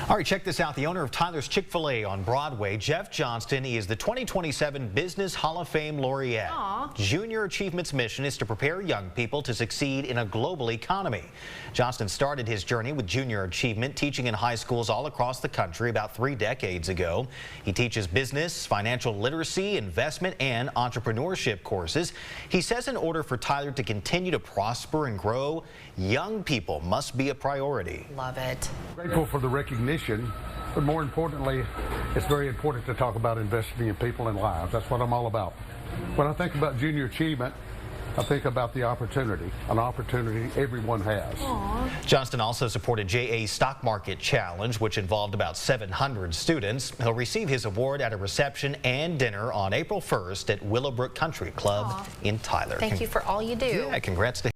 All right, check this out. The owner of Tyler's Chick-fil-A on Broadway, Jeff Johnston, he is the 2027 Business Hall of Fame laureate. Aww. Junior Achievement's mission is to prepare young people to succeed in a global economy. Johnston started his journey with Junior Achievement, teaching in high schools all across the country about 3 decades ago. He teaches business, financial literacy, investment, and entrepreneurship courses. He says in order for Tyler to continue to prosper and grow, young people must be a priority. Love it. Grateful for the recognition, but more importantly, it's very important to talk about investing in people and lives. That's what I'm all about. When I think about Junior Achievement, I think about the opportunity, an opportunity everyone has. Aww. Johnston also supported JA's Stock Market Challenge, which involved about 700 students. He'll receive his award at a reception and dinner on April 1st at Willowbrook Country Club in Tyler. Thank you for all you do. Yeah, congrats to him.